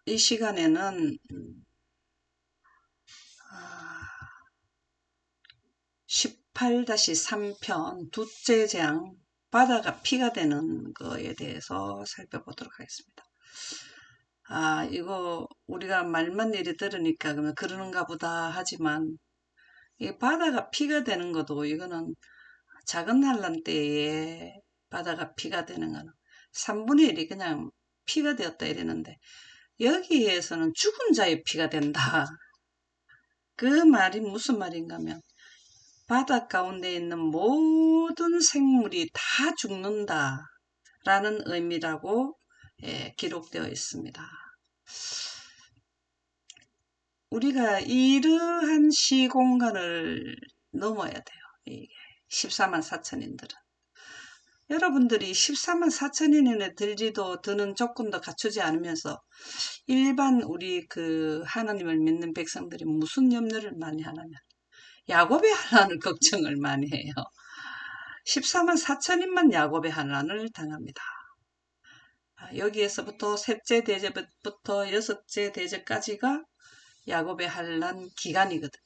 이 시간에는 18-3편 둘째 장 바다가 피가 되는 거에 대해서 살펴보도록 하겠습니다. 이거 우리가 말만 이리 들으니까 그러면 그러는가 보다 하지만 이 바다가 피가 되는 것도 이거는 작은 환란 때에 바다가 피가 되는 거는 3분의 1이 그냥 피가 되었다 이러는데 여기에서는 죽은 자의 피가 된다. 그 말이 무슨 말인가 하면 바다 가운데 있는 모든 생물이 다 죽는다 라는 의미라고 기록되어 있습니다. 우리가 이러한 시공간을 넘어야 돼요. 이게 14만 4천인들은. 여러분들이 14만 4천인에 들지도 드는 조건도 갖추지 않으면서 일반 우리 그 하나님을 믿는 백성들이 무슨 염려를 많이 하냐면 야곱의 환난을 걱정을 많이 해요. 14만 4천인만 야곱의 환난을 당합니다. 여기에서부터 셋째 대제부터 여섯째 대제까지가 야곱의 환난 기간이거든요.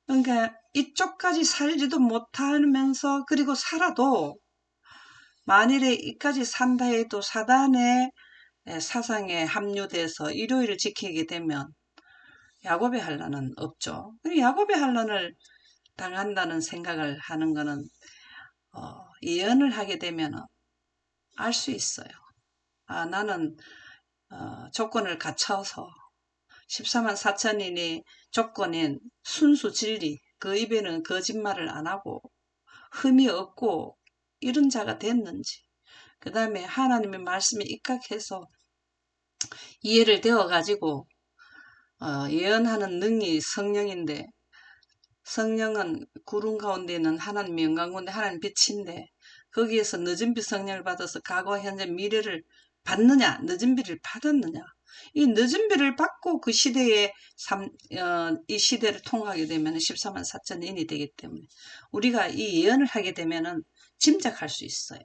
그러니까 이쪽까지 살지도 못하면서 그리고 살아도 만일에 이까지 산다 해도 사단의 사상에 합류돼서 일요일을 지키게 되면 야곱의 환난은 없죠. 야곱의 환난을 당한다는 생각을 하는 거는 예언을 하게 되면 알 수 있어요. 나는 조건을 갖춰서 14만 4천인이 조건인 순수 진리, 그 입에는 거짓말을 안 하고 흠이 없고 이런 자가 됐는지, 그 다음에 하나님의 말씀에 입각해서 이해를 되어가지고 예언하는 능이 성령인데, 성령은 구름 가운데 있는 하나님의 영광 가운데 하나님 빛인데 거기에서 늦은 빛 성령을 받아서 과거, 현재, 미래를 받느냐, 늦은 빛을 받았느냐. 이 늦은 빛을 받고 그 시대에 이 시대를 통하게 되면 14만 4천인이 되기 때문에 우리가 이 예언을 하게 되면은 짐작할 수 있어요.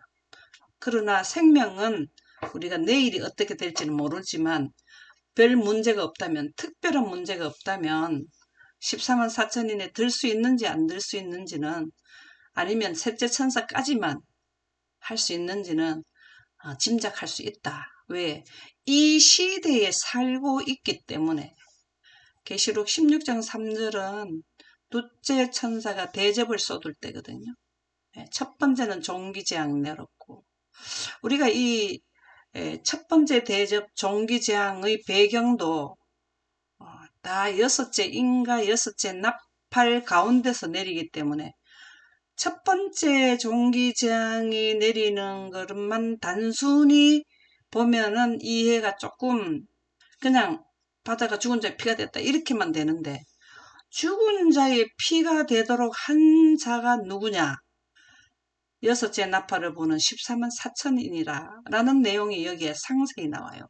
그러나 생명은 우리가 내일이 어떻게 될지는 모르지만 별 문제가 없다면, 특별한 문제가 없다면 14만 4천인에 들 수 있는지 안 들 수 있는지는, 아니면 셋째 천사까지만 할 수 있는지는 짐작할 수 있다. 왜? 이 시대에 살고 있기 때문에. 계시록 16장 3절은 둘째 천사가 대접을 쏟을 때거든요. 첫 번째는 종기재앙 내렸고, 우리가 이 첫 번째 대접 종기재앙의 배경도 다 여섯째 인과 여섯째 나팔 가운데서 내리기 때문에 첫 번째 종기재앙이 내리는 것만 단순히 보면은 이해가 조금 그냥 바다가 죽은 자의 피가 됐다 이렇게만 되는데, 죽은 자의 피가 되도록 한 자가 누구냐? 여섯째 나팔을 보는 14만 4천인이라 라는 내용이 여기에 상세히 나와요.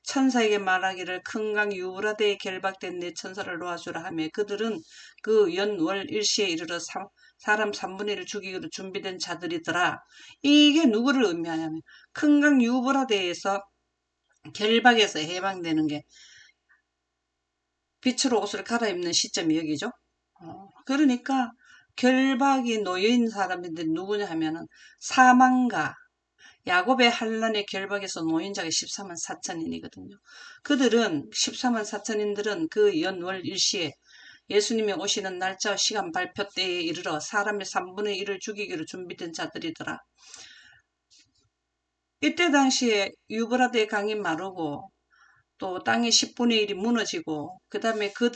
천사에게 말하기를 큰 강 유브라데에 결박된 네 천사를 놓아주라 하며 그들은 그 연월 일시에 이르러 사람 3분의 1을 죽이기로 준비된 자들이더라. 이게 누구를 의미하냐면 큰 강 유브라데에서 결박에서 해방되는 게 빛으로 옷을 갈아입는 시점이 여기죠. 그러니까 결박이 놓여있는 사람인데 누구냐 하면은 사망과 야곱의 환란의 결박에서 놓인 자가 14만 4천인이거든요. 그들은 14만 4천인들은 그 연월 일시에 예수님이 오시는 날짜와 시간 발표 때에 이르러 사람의 3분의 1을 죽이기로 준비된 자들이더라. 이때 당시에 유브라데 강이 마르고 또 땅의 10분의 1이 무너지고 그 다음에 그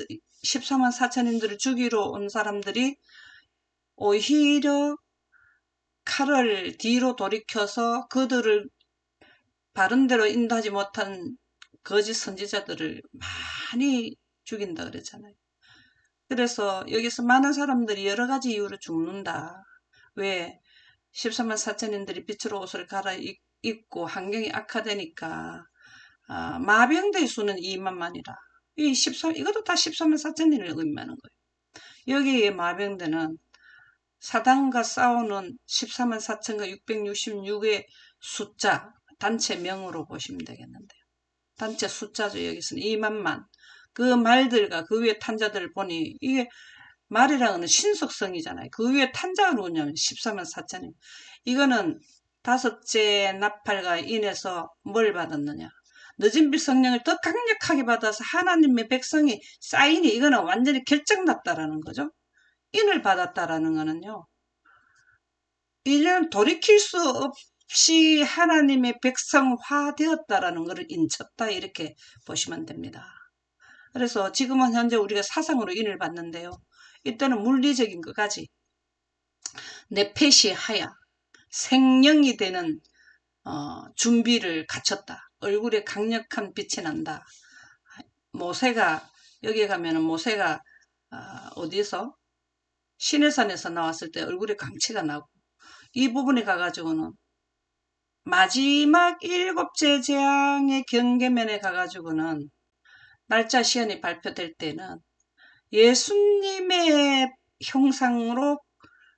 14만 4천인들을 죽이러 온 사람들이 오히려 칼을 뒤로 돌이켜서 그들을 바른대로 인도하지 못한 거짓 선지자들을 많이 죽인다 그랬잖아요. 그래서 여기서 많은 사람들이 여러 가지 이유로 죽는다. 왜? 14만 4천인들이 빛으로 옷을 갈아입고 환경이 악화되니까 마병대 수는 2만만이라. 이것도 다 14만 4천인을 의미하는 거예요. 여기에 마병대는 사단과 싸우는 14만 4천과 666의 숫자, 단체명으로 보시면 되겠는데요. 단체 숫자죠. 여기서는 2만만. 그 말들과 그 위에 탄자들을 보니 이게 말이라는 건 신속성이잖아요. 그 위에 탄자가 누구냐면 14만 4천이. 이거는 다섯째 나팔과 인해서 뭘 받았느냐. 늦은 빛 성령을 더 강력하게 받아서 하나님의 백성이 사인이 이거는 완전히 결정났다라는 거죠. 인을 받았다라는 거는요. 이는 돌이킬 수 없이 하나님의 백성화 되었다라는 것을 인쳤다 이렇게 보시면 됩니다. 그래서 지금은 현재 우리가 사상으로 인을 받는데요. 이때는 물리적인 것까지 내펫이 생명이 되는 준비를 갖췄다. 얼굴에 강력한 빛이 난다. 모세가 여기에 가면은 모세가 어디서 시내산에서 나왔을 때 얼굴에 광채가 나고 이 부분에 가가지고는 마지막 7째 재앙의 경계면에 가가지고는 날짜 시간이 발표될 때는 예수님의 형상으로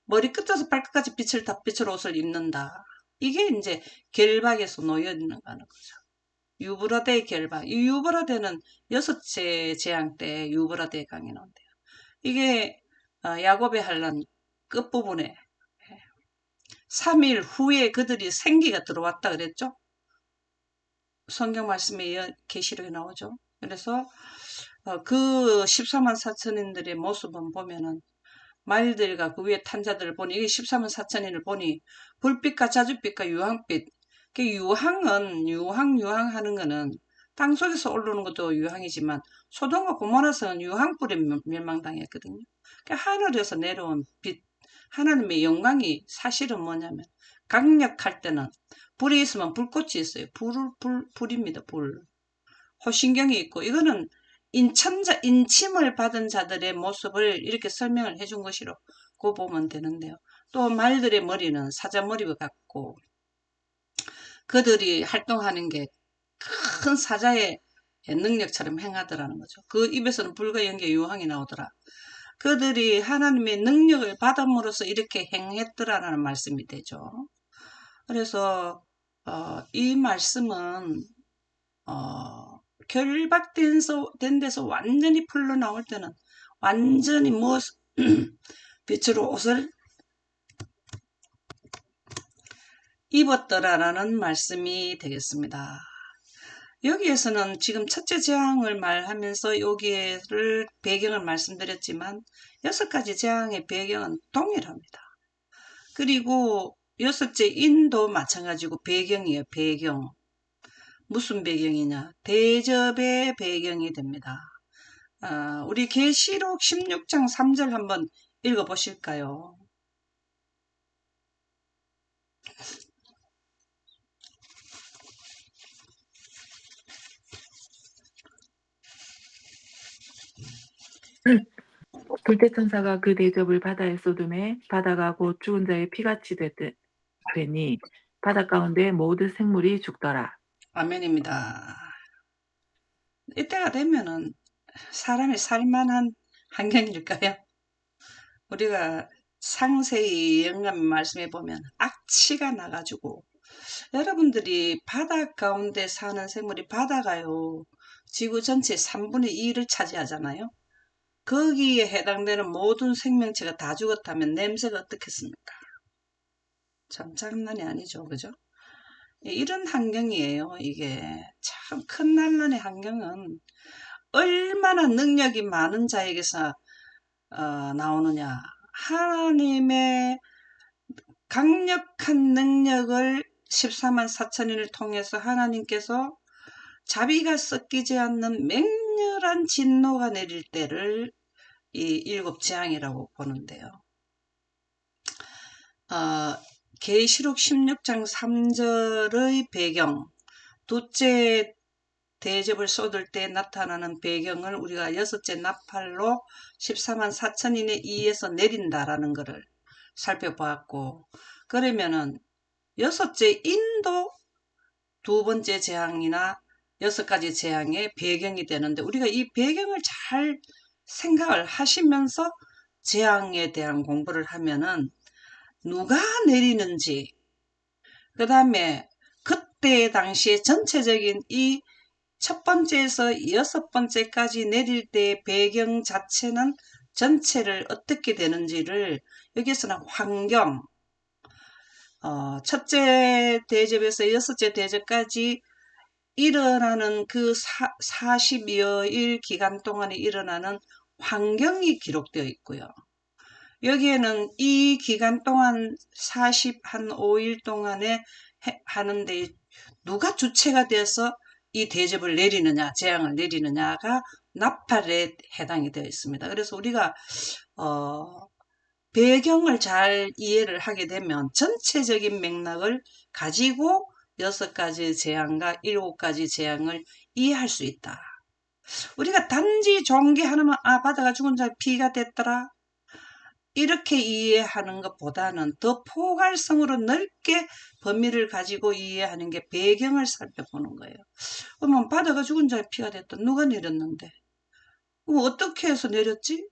머리끝에서 발끝까지 빛을 옷을 입는다. 이게 이제 결박에서 놓여 있는 거죠. 유브라데의 결박. 이 유브라데는 6째 재앙 때 유브라데 강이 나온대요. 이게 야곱의 환란 끝부분에 3일 후에 그들이 생기가 들어왔다 그랬죠. 성경 말씀에 계시록에 나오죠. 그래서 그 14만 4천인들의 모습은 보면은 말들과 그 위에 탄자들을 보니 이게 14만 4천인을 보니 불빛과 자줏빛과 유황빛. 그 유황은 유황하는 거는 땅 속에서 오르는 것도 유황이지만 소돔과 고모라서는 유황불에 멸망당했거든요. 그러니까 하늘에서 내려온 빛, 하나님의 영광이 사실은 뭐냐면 강력할 때는 불이 있으면 불꽃이 있어요. 불입니다. 불. 호신경이 있고 이거는 인침을 받은 자들의 모습을 이렇게 설명을 해준 것이라고 보면 되는데요. 또 말들의 머리는 사자머리 같고 그들이 활동하는 게 큰 사자의 능력처럼 행하더라는 거죠. 그 입에서는 불과 연기의 유황이 나오더라. 그들이 하나님의 능력을 받음으로써 이렇게 행했더라라는 말씀이 되죠. 그래서 이 말씀은 결박된 데서 완전히 풀러나올 때는 완전히 빛으로 옷을 입었더라라는 말씀이 되겠습니다. 여기에서는 지금 첫째 재앙을 말하면서 여기를 배경을 말씀드렸지만 6가지 재앙의 배경은 동일합니다. 그리고 6째 인도 마찬가지고 배경이에요. 배경. 무슨 배경이냐? 대접의 배경이 됩니다. 우리 계시록 16장 3절 한번 읽어보실까요? 불태천사가 그 대접을 바다에 쏟음에 바다가 곧 죽은 자의 피같이 되니 바다 가운데 모든 생물이 죽더라. 아멘입니다. 이때가 되면은 사람이 살만한 환경일까요? 우리가 상세히 영감 말씀해 보면 악취가 나가지고 여러분들이 바다 가운데 사는 생물이 바다가요. 지구 전체 3분의 2를 차지하잖아요. 거기에 해당되는 모든 생명체가 다 죽었다면 냄새가 어떻겠습니까? 참 장난이 아니죠. 그죠? 이런 환경이에요. 이게 참 큰 난란의 환경은 얼마나 능력이 많은 자에게서 나오느냐. 하나님의 강력한 능력을 14만 4천인을 통해서 하나님께서 자비가 섞이지 않는 맹렬한 진노가 내릴 때를 이 7 재앙이라고 보는데요. 계시록 16장 3절의 배경, 둘째 대접을 쏟을 때 나타나는 배경을 우리가 6째 나팔로 14만 4천인에 의해서 내린다라는 것을 살펴보았고, 그러면은 6째 인도 2번째 재앙이나 6가지 재앙의 배경이 되는데 우리가 이 배경을 잘 생각을 하시면서 재앙에 대한 공부를 하면은 누가 내리는지 그 다음에 그때 당시에 전체적인 이 첫 번째에서 여섯 번째까지 내릴 때 배경 자체는 전체를 어떻게 되는지를 여기서는 환경, 첫째 대접에서 여섯째 대접까지 일어나는 그 40여일 기간 동안에 일어나는 환경이 기록되어 있고요. 여기에는 이 기간 동안 45일 동안에 하는데 누가 주체가 돼서 이 대접을 내리느냐, 재앙을 내리느냐가 나팔에 해당이 되어 있습니다. 그래서 우리가 배경을 잘 이해를 하게 되면 전체적인 맥락을 가지고 6가지 재앙과 7가지 재앙을 이해할 수 있다. 우리가 단지 종기 하나만 바다가 죽은 자의 피가 됐더라 이렇게 이해하는 것보다는 더 포괄성으로 넓게 범위를 가지고 이해하는 게 배경을 살펴보는 거예요. 그러면 바다가 죽은 자의 피가 됐다. 누가 내렸는데? 어떻게 해서 내렸지?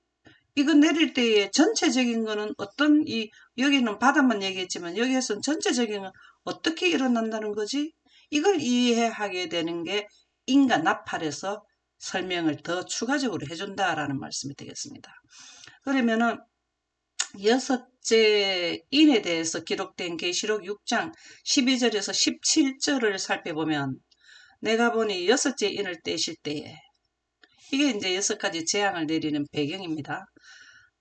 이거 내릴 때의 전체적인 거는 여기는 바다만 얘기했지만 여기에서는 전체적인 건 어떻게 일어난다는 거지? 이걸 이해하게 되는 게 인간 나팔에서 설명을 더 추가적으로 해준다라는 말씀이 되겠습니다. 그러면은 여섯째 인에 대해서 기록된 계시록 6장 12절에서 17절을 살펴보면 내가 보니 여섯째 인을 떼실 때에 이게 이제 6가지 재앙을 내리는 배경입니다.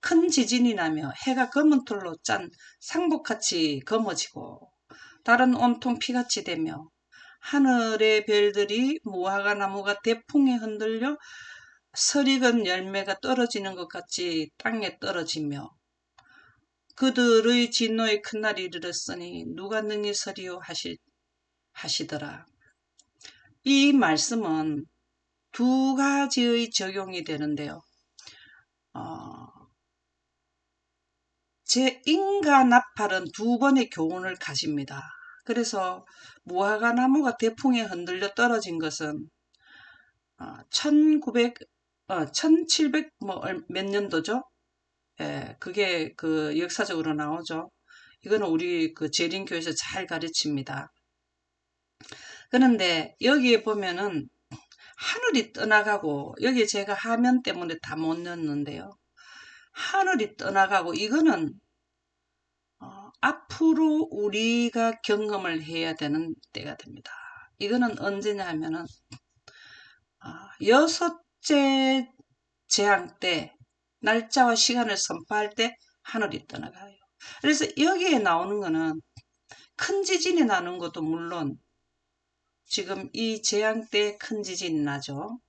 큰 지진이 나며 해가 검은 털로 짠 상복같이 검어지고 달은 온통 피같이 되며 하늘의 별들이 무화과 나무가 대풍에 흔들려 설익은 열매가 떨어지는 것 같이 땅에 떨어지며 그들의 진노의 큰 날이 이르렀으니 누가 능히 서리요 하시더라. 이 말씀은 두 가지의 적용이 되는데요. 제 인과 나팔은 두 번의 교훈을 가집니다. 그래서 무화과 나무가 대풍에 흔들려 떨어진 것은 1700 몇 년도죠? 예, 그게 그 역사적으로 나오죠. 이거는 우리 그 재림교에서 잘 가르칩니다. 그런데 여기에 보면은 하늘이 떠나가고 여기에 제가 화면 때문에 다 못 넣었는데요. 하늘이 떠나가고 이거는 앞으로 우리가 경험을 해야 되는 때가 됩니다. 이거는 언제냐 하면은 여섯째 재앙 때 날짜와 시간을 선포할 때 하늘이 떠나가요. 그래서 여기에 나오는 거는 큰 지진이 나는 것도 물론 지금 이 재앙 때 큰 지진이 나죠.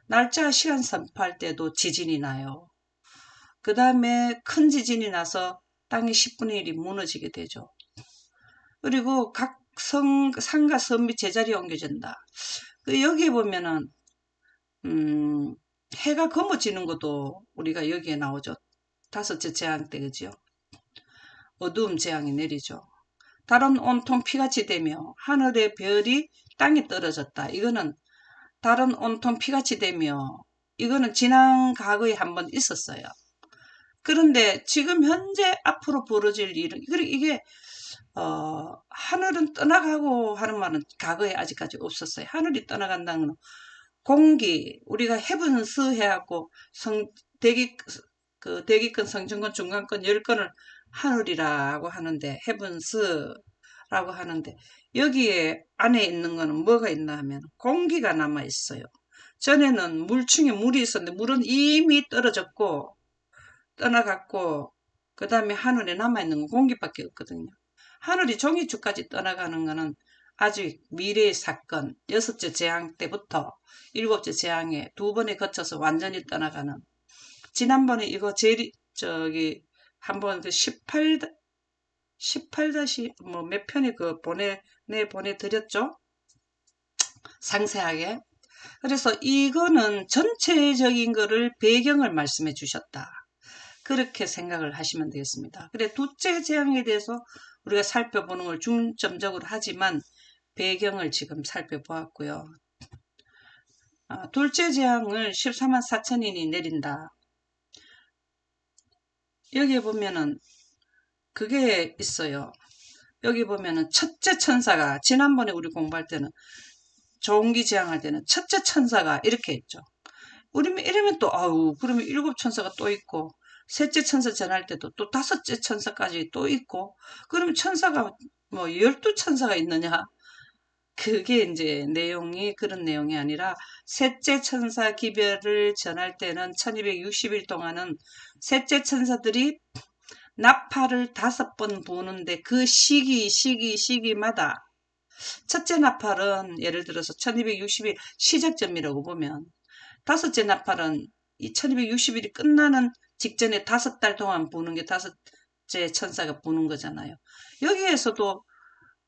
날짜와 시간 선포할 때도 지진이 나요. 그 다음에 큰 지진이 나서 땅이 10분의 1이 무너지게 되죠. 그리고 각 산과 섬이 제자리에 옮겨진다. 여기에 보면은 해가 검어지는 것도 우리가 여기에 나오죠. 다섯째 재앙 때 그죠? 어두움 재앙이 내리죠. 달은 온통 피같이 되며 하늘의 별이 땅에 떨어졌다. 이거는 달은 온통 피같이 되며 이거는 지난 과거에 한번 있었어요. 그런데 지금 현재 앞으로 벌어질 일은 이게 하늘은 떠나가고 하는 말은 과거에 아직까지 없었어요. 하늘이 떠나간다는 건 공기 우리가 헤븐스 해갖고 대기권 성층권 중간권 10건을 하늘이라고 하는데 헤븐스라고 하는데 여기에 안에 있는 거는 뭐가 있나 하면 공기가 남아 있어요. 전에는 물층에 물이 있었는데 물은 이미 떨어졌고 떠나갔고 그 다음에 하늘에 남아있는 건 공기밖에 없거든요. 하늘이 종이축까지 떠나가는 거는 아직 미래의 사건, 여섯째 재앙 때부터 일곱째 재앙에 두 번에 거쳐서 완전히 떠나가는 지난번에 이거 한번 그 18 몇 편에 보내드렸죠? 상세하게. 그래서 이거는 전체적인 거를 배경을 말씀해 주셨다. 그렇게 생각을 하시면 되겠습니다. 그래, 둘째 재앙에 대해서 우리가 살펴보는 걸 중점적으로 하지만 배경을 지금 살펴보았고요. 둘째 재앙을 14만 4천인이 내린다. 여기에 보면은 그게 있어요. 여기 보면은 첫째 천사가 지난번에 우리 공부할 때는 종기 제왕할 때는 첫째 천사가 이렇게 했죠. 우리면 이러면 또 아우 그러면 일곱 천사가 또 있고 셋째 천사 전할 때도 또 다섯째 천사까지 또 있고 그러면 천사가 뭐 12천사가 있느냐? 그게 이제 내용이 그런 내용이 아니라 셋째 천사 기별을 전할 때는 1260일 동안은 셋째 천사들이 나팔을 5번 부는데 그 시기마다 첫째 나팔은 예를 들어서 1260일 시작점이라고 보면 다섯째 나팔은 이 1260일이 끝나는 직전에 5달 동안 부는 게 다섯째 천사가 부는 거잖아요. 여기에서도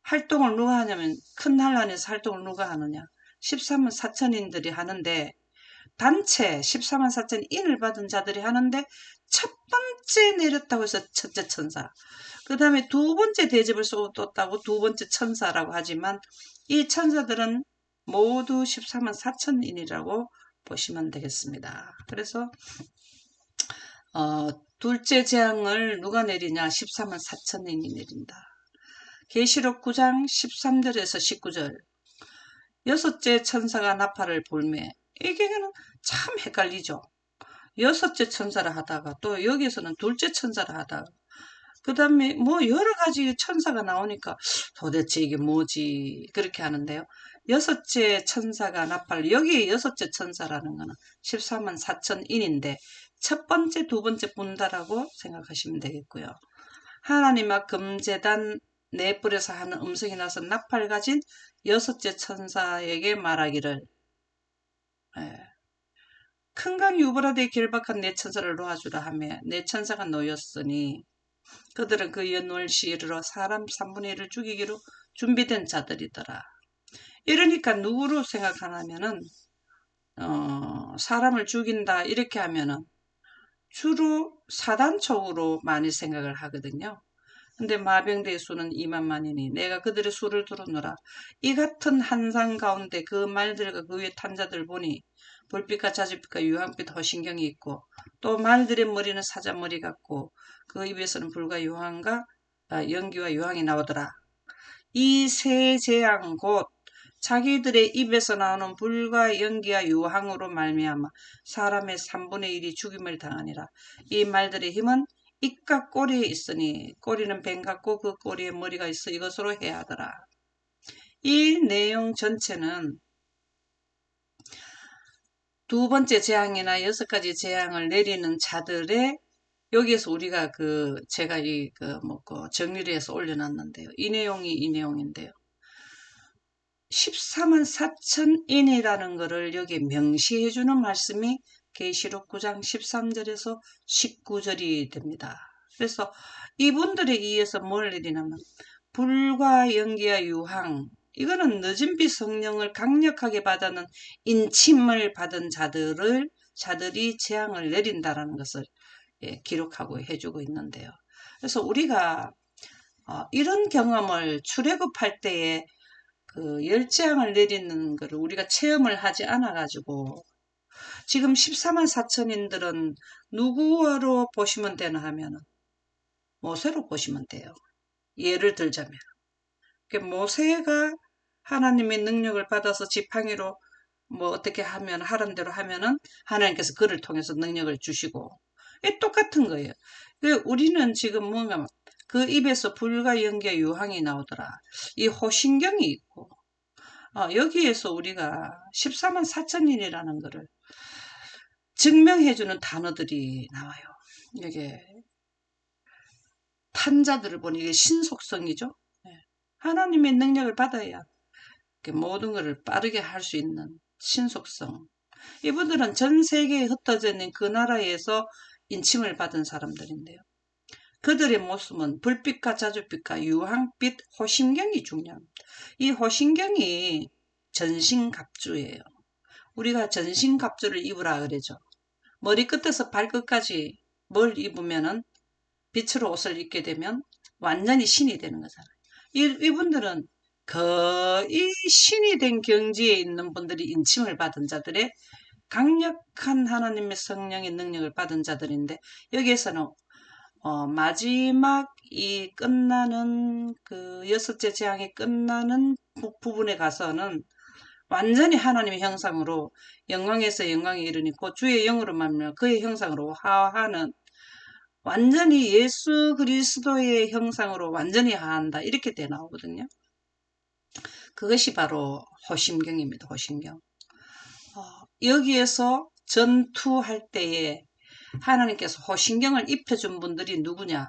활동을 누가 하냐면 큰 한란에서 활동을 누가 하느냐. 14만 4천인들이 하는데 단체 14만 4천 인을 받은 자들이 하는데 첫 번째 내렸다고 해서 첫째 천사. 그 다음에 두 번째 대접을 쏟았다고 두 번째 천사라고 하지만 이 천사들은 모두 14만 4천인이라고 보시면 되겠습니다. 그래서 둘째 재앙을 누가 내리냐? 14만 4천인이 내린다. 계시록 9장 13절에서 19절 여섯째 천사가 나팔을 불매 이게는 참 헷갈리죠. 여섯째 천사라 하다가 또 여기서는 둘째 천사라 하다가 그 다음에 뭐 여러 가지 천사가 나오니까 도대체 이게 뭐지 그렇게 하는데요. 여섯째 천사가 나팔 여기에 여섯째 천사라는 거는 14만 4천인인데 첫 번째 두 번째 분다라고 생각하시면 되겠고요. 하나님과 금제단 네 뿔에서 하는 음성이 나서 나팔 가진 여섯째 천사에게 말하기를 큰 강 유브라데에 결박한 네 천사를 놓아주라 하며 네 천사가 놓였으니 그들은 그 연월시 이르러 사람 3분의 1을 죽이기로 준비된 자들이더라. 이러니까 누구로 생각하냐면은 사람을 죽인다 이렇게 하면은 주로 사단 쪽으로 많이 생각을 하거든요. 근데 마병대의 수는 2만만이니 내가 그들의 수를 들었노라. 이 같은 한상 가운데 그 말들과 그 위에 탄 자들 보니 불빛과 자주빛과 유황빛 허신경이 있고 또 말들의 머리는 사자머리 같고 그 입에서는 불과 유황과 연기와 유황이 나오더라. 이 세 재앙 곧 자기들의 입에서 나오는 불과 연기와 유황으로 말미암아 사람의 3분의 1이 죽임을 당하니라. 이 말들의 힘은 입과 꼬리에 있으니 꼬리는 뱀 같고 그 꼬리에 머리가 있어 이것으로 해하더라. 이 내용 전체는 두 번째 재앙이나 6가지 재앙을 내리는 자들의 여기에서 우리가 제가 정리를 해서 올려놨는데요. 이 내용이 이 내용인데요. 14만 4천인이라는 것을 여기 명시해주는 말씀이 계시록 9장 13절에서 19절이 됩니다. 그래서 이분들에 의해서 뭘 내리냐면 불과 연기와 유황 이거는 늦은 비 성령을 강력하게 받아는 인침을 받은 자들이 재앙을 내린다라는 것을 기록하고 해주고 있는데요. 그래서 우리가 이런 경험을 출애굽할 때에 그 열재앙을 내리는 것을 우리가 체험을 하지 않아가지고 지금 14만 4천인들은 누구로 보시면 되나 하면 모세로 보시면 돼요. 예를 들자면 모세가 하나님의 능력을 받아서 지팡이로 뭐 어떻게 하면 하는 대로 하면은 하나님께서 그를 통해서 능력을 주시고 똑같은 거예요. 우리는 지금 뭔가 그 입에서 불과 연기와 유황이 나오더라. 이 호신경이 있고 여기에서 우리가 14만 4천인이라는 것을 증명해주는 단어들이 나와요. 이게 탄자들을 보니 이게 신속성이죠. 하나님의 능력을 받아야 모든 것을 빠르게 할 수 있는 신속성. 이분들은 전 세계에 흩어져 있는 그 나라에서 인침을 받은 사람들인데요. 그들의 모습은 불빛과 자주빛과 유황빛 호신경이 중요합니다. 이 호신경이 전신갑주예요. 우리가 전신갑주를 입으라 그러죠. 머리끝에서 발끝까지 뭘 입으면은 빛으로 옷을 입게 되면 완전히 신이 되는 거잖아요. 이분들은 거의 신이 된 경지에 있는 분들이 인침을 받은 자들의 강력한 하나님의 성령의 능력을 받은 자들인데 여기에서는 마지막 이 끝나는 그 6째 재앙이 끝나는 부분에 가서는 완전히 하나님의 형상으로 영광에서 영광에 이르니 곧 주의 영으로 말미암아 그의 형상으로 하하는 완전히 예수 그리스도의 형상으로 완전히 하한다. 이렇게 돼 나오거든요. 그것이 바로 호심경입니다. 호심경. 여기에서 전투할 때에 하나님께서 호심경을 입혀준 분들이 누구냐?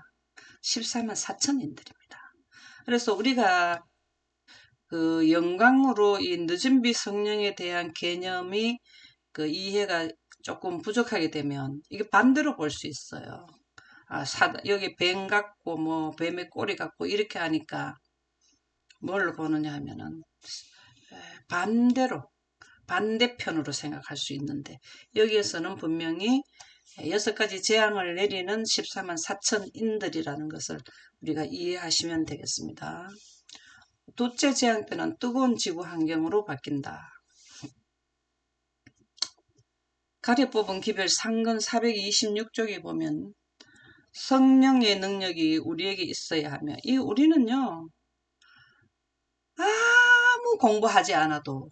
14만 4천인들입니다. 그래서 우리가 그 영광으로 이 늦은 빛 성령에 대한 개념이 그 이해가 조금 부족하게 되면 이게 반대로 볼 수 있어요. 여기 뱀 같고 뭐 뱀의 꼬리 같고 이렇게 하니까 뭘로 보느냐 하면은 반대편으로 생각할 수 있는데 여기에서는 분명히 6가지 재앙을 내리는 14만 4천인들이라는 것을 우리가 이해하시면 되겠습니다. 둘째 재앙 때는 뜨거운 지구 환경으로 바뀐다. 가려 뽑은 기별 상근 426쪽에 보면 성령의 능력이 우리에게 있어야 하며 이 우리는요 아무 공부하지 않아도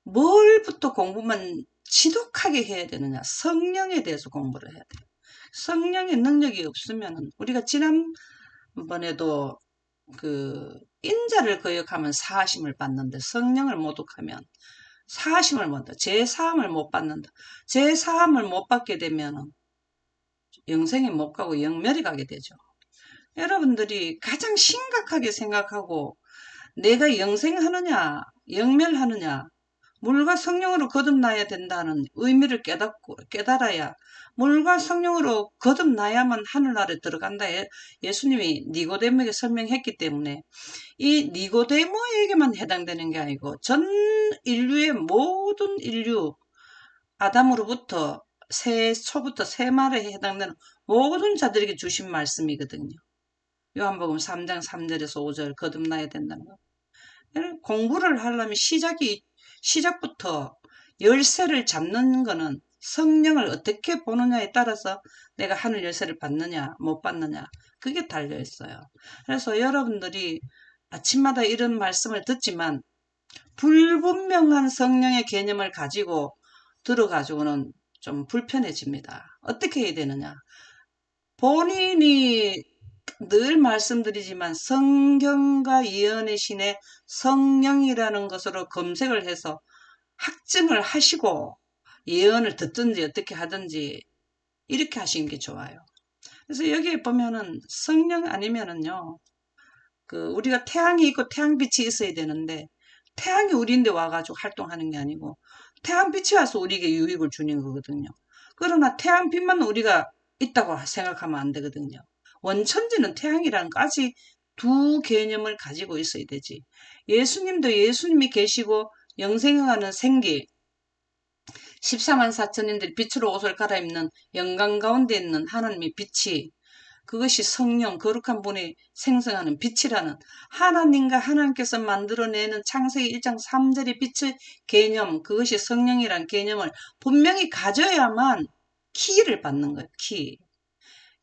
뭘부터 공부만 지독하게 해야 되느냐? 성령에 대해서 공부를 해야 돼요. 성령의 능력이 없으면 우리가 지난번에도 그 인자를 거역하면 사하심을 받는데 성령을 모독하면 사하심을 못 받는다. 제사함을 못 받는다. 제사함을 못 받게 되면 영생에 못 가고 영멸이 가게 되죠. 여러분들이 가장 심각하게 생각하고 내가 영생하느냐 영멸하느냐 물과 성령으로 거듭나야 된다는 의미를 깨달아야 물과 성령으로 거듭나야만 하늘나라에 들어간다. 예수님이 니고데모에게 설명했기 때문에 이 니고데모에게만 해당되는 게 아니고 전 인류의 모든 인류 아담으로부터 초부터 새말에 해당되는 모든 자들에게 주신 말씀이거든요. 요한복음 3장 3절에서 5절 거듭나야 된다는 거. 공부를 하려면 시작부터 열쇠를 잡는 거는 성령을 어떻게 보느냐에 따라서 내가 하늘 열쇠를 받느냐 못 받느냐 그게 달려 있어요. 그래서 여러분들이 아침마다 이런 말씀을 듣지만 불분명한 성령의 개념을 가지고 들어가지고는 좀 불편해집니다. 어떻게 해야 되느냐? 본인이 늘 말씀드리지만 성경과 예언의 신의 성령이라는 것으로 검색을 해서 확증을 하시고 예언을 듣든지 어떻게 하든지 이렇게 하시는 게 좋아요. 그래서 여기에 보면은 성령 아니면은요, 우리가 태양이 있고 태양빛이 있어야 되는데 태양이 우리인데 와가지고 활동하는 게 아니고 태양빛이 와서 우리에게 유익을 주는 거거든요. 그러나 태양빛만 우리가 있다고 생각하면 안 되거든요. 원천지는 태양이라는 까지 두 개념을 가지고 있어야 되지. 예수님도 예수님이 계시고 영생하는 생기 14만 4천인들이 빛으로 옷을 갈아입는 영광 가운데 있는 하나님의 빛이 그것이 성령 거룩한 분이 생성하는 빛이라는 하나님과 하나님께서 만들어내는 창세기 1장 3절의 빛의 개념 그것이 성령이란 개념을 분명히 가져야만 키를 받는 거예요. 키.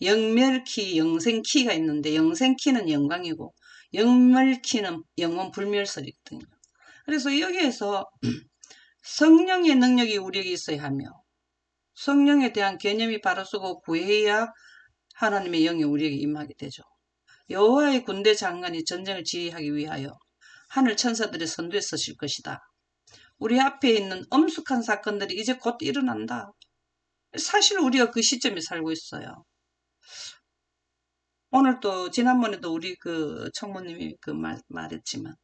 영멸키, 영생키가 있는데 영생키는 영광이고 영멸키는 영원 불멸설이거든요. 그래서 여기에서 성령의 능력이 우리에게 있어야 하며 성령에 대한 개념이 바로 서고 구해야 하나님의 영이 우리에게 임하게 되죠. 여호와의 군대 장관이 전쟁을 지휘하기 위하여 하늘 천사들의 선두에 서실 것이다. 우리 앞에 있는 엄숙한 사건들이 이제 곧 일어난다. 사실 우리가 그 시점에 살고 있어요. 오늘 또 지난번에도 우리 그 청모님이 말했지만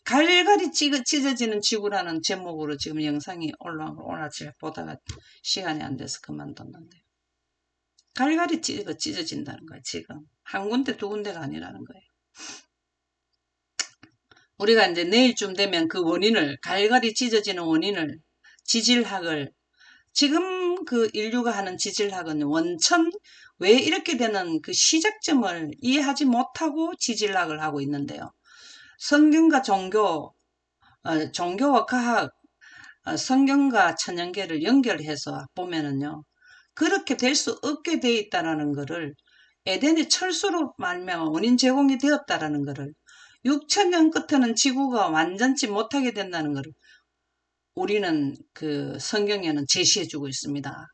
갈갈이 찢어지는 지구라는 제목으로 지금 영상이 올라온 걸 오늘 아침에 보다가 시간이 안 돼서 그만뒀는데 갈갈이 찢어진다는 거예요. 지금 한 군데 두 군데가 아니라는 거예요. 우리가 이제 내일쯤 되면 그 원인을 갈갈이 찢어지는 원인을 지질학을 지금 그 인류가 하는 지질학은 원천 왜 이렇게 되는 그 시작점을 이해하지 못하고 지질학을 하고 있는데요. 성경과 종교와 과학, 성경과 천연계를 연결해서 보면은요. 그렇게 될 수 없게 돼 있다라는 거를 에덴의 철수로 말미암아 원인 제공이 되었다라는 거를 6000년 끝에는 지구가 완전치 못하게 된다는 것을 우리는 그 성경에는 제시해주고 있습니다.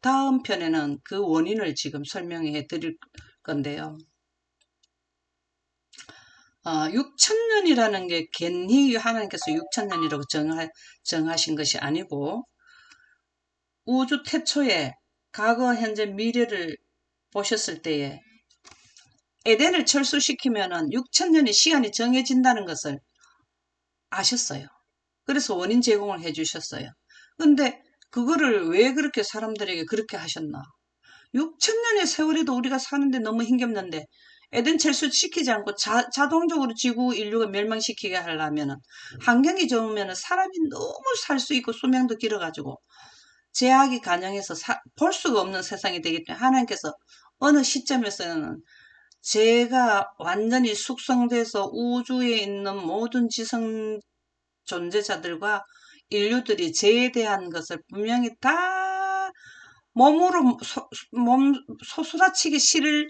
다음 편에는 그 원인을 지금 설명해 드릴 건데요. 6000년이라는 게 괜히 하나님께서 6000년이라고 정하신 것이 아니고 우주 태초에 과거, 현재, 미래를 보셨을 때에 에덴을 철수시키면은 6000년의 시간이 정해진다는 것을 아셨어요. 그래서 원인 제공을 해주셨어요. 근데 그거를 왜 그렇게 사람들에게 그렇게 하셨나? 6000년의 세월에도 우리가 사는데 너무 힘겹는데 에덴 철수시키지 않고 자동적으로 지구 인류가 멸망시키게 하려면은 환경이 좋으면은 사람이 너무 살 수 있고 수명도 길어가지고 제약이 가정해서 볼 수가 없는 세상이 되기 때문에 하나님께서 어느 시점에서는 제가 완전히 숙성돼서 우주에 있는 모든 지성 존재자들과 인류들이 죄에 대한 것을 분명히 다 몸으로 소스라치기 싫을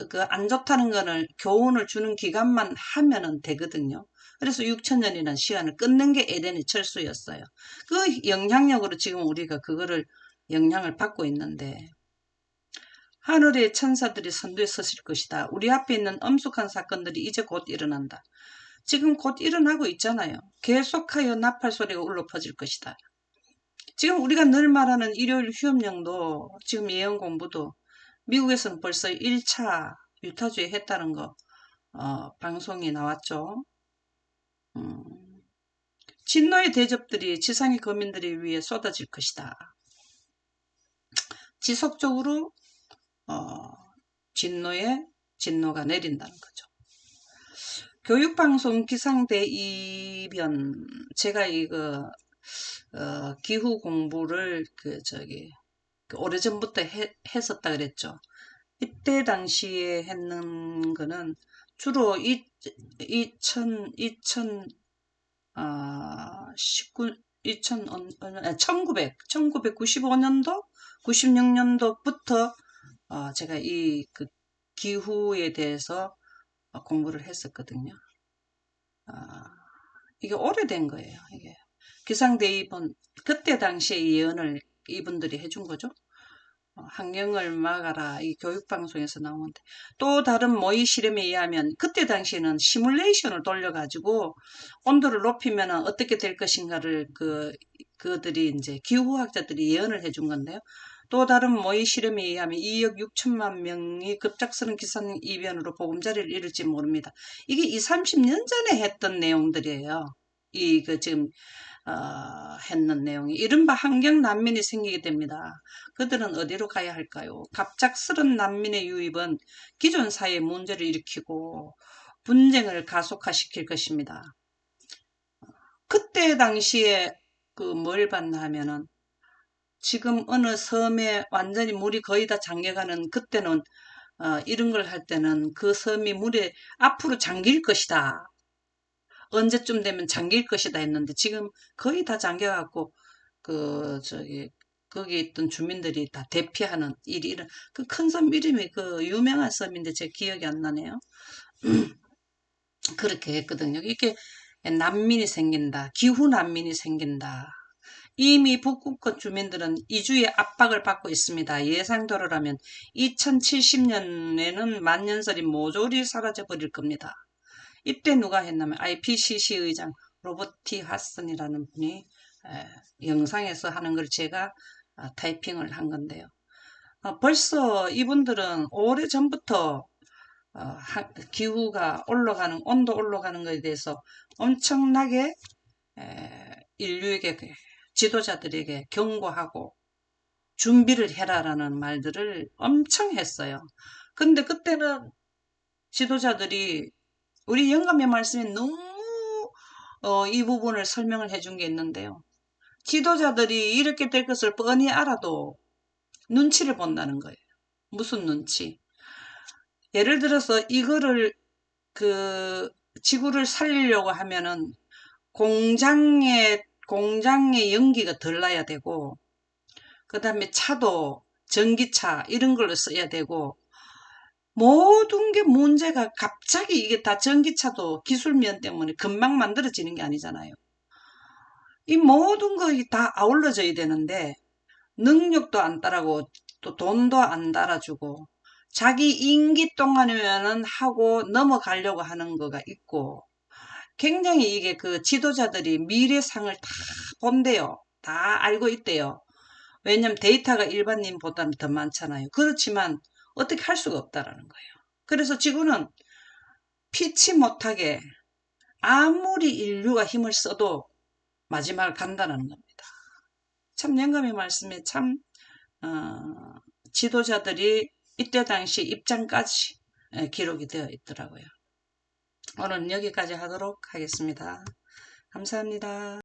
그 안 좋다는 거를 교훈을 주는 기간만 하면은 되거든요. 그래서 6000년이라는 시간을 끊는 게 에덴의 철수였어요. 그 영향력으로 지금 우리가 그거를 영향을 받고 있는데 하늘의 천사들이 선두에 서실 것이다. 우리 앞에 있는 엄숙한 사건들이 이제 곧 일어난다. 지금 곧 일어나고 있잖아요. 계속하여 나팔 소리가 울려 퍼질 것이다. 지금 우리가 늘 말하는 일요일 휴업령도 지금 예언 공부도 미국에서는 벌써 1차 유타주에 했다는 거 방송이 나왔죠. 진노의 대접들이 지상의 거민들을 위해 쏟아질 것이다. 지속적으로 진노가 내린다는 거죠. 교육방송 기상대이변 제가 이거 기후 공부를 오래전부터 했었다 그랬죠. 이때 당시에 했는 거는 주로 1995년도, 96년도부터 제가 그 기후에 대해서 공부를 했었거든요. 이게 오래된 거예요. 이게 기상대이번 그때 당시에 예언을 이분들이 해준 거죠. 환경을 막아라. 이 교육방송에서 나오는데 또 다른 모의 실험에 의하면 그때 당시에는 시뮬레이션을 돌려가지고 온도를 높이면 어떻게 될 것인가를 그들이 이제 기후학자들이 예언을 해준 건데요. 또 다른 모의 실험에 의하면 2억 6천만 명이 급작스러운 기상이변으로 보금자리를 잃을지 모릅니다. 이게 20, 30년 전에 했던 내용들이에요. 지금 했는 내용이 이른바 환경 난민이 생기게 됩니다. 그들은 어디로 가야 할까요? 갑작스런 난민의 유입은 기존 사회에 문제를 일으키고 분쟁을 가속화시킬 것입니다. 그때 당시에 뭘 봤나 하면은 지금 어느 섬에 완전히 물이 거의 다 잠겨가는 그때는 이런 걸 할 때는 그 섬이 물에 앞으로 잠길 것이다. 언제쯤 되면 잠길 것이다 했는데 지금 거의 다 잠겨갖고 거기 있던 주민들이 다 대피하는 일이 그 큰 섬 이름이 그 유명한 섬인데 제 기억이 안 나네요. 그렇게 했거든요. 이게 난민이 생긴다. 기후 난민이 생긴다. 이미 북극권 주민들은 이주의 압박을 받고 있습니다. 예상대로라면 2070년에는 만년설이 모조리 사라져버릴 겁니다. 이때 누가 했냐면 IPCC 의장 로버트 하슨이라는 분이 영상에서 하는 걸 제가 타이핑을 한 건데요. 벌써 이분들은 오래전부터 기후가 온도 올라가는 것에 대해서 엄청나게 인류에게 지도자들에게 경고하고 준비를 해라라는 말들을 엄청 했어요. 근데 그때는 지도자들이 우리 영감의 말씀에 너무 이 부분을 설명을 해준 게 있는데요. 지도자들이 이렇게 될 것을 뻔히 알아도 눈치를 본다는 거예요. 무슨 눈치? 예를 들어서 이거를 지구를 살리려고 하면은 공장에 연기가 덜 나야 되고 그 다음에 차도 전기차 이런 걸로 써야 되고 모든 게 문제가 갑자기 이게 다 전기차도 기술면 때문에 금방 만들어지는 게 아니잖아요. 이 모든 것이 다 아울러져야 되는데 능력도 안 따라고 또 돈도 안 달아주고 자기 임기 동안이면은 하고 넘어가려고 하는 거가 있고 굉장히 이게 그 지도자들이 미래상을 다 본대요. 다 알고 있대요. 왜냐면 데이터가 일반인보다는 더 많잖아요. 그렇지만 어떻게 할 수가 없다라는 거예요. 그래서 지구는 피치 못하게 아무리 인류가 힘을 써도 마지막을 간다는 겁니다. 참 영감의 말씀에 참 지도자들이 이때 당시 입장까지 기록이 되어 있더라고요. 오늘은 여기까지 하도록 하겠습니다. 감사합니다.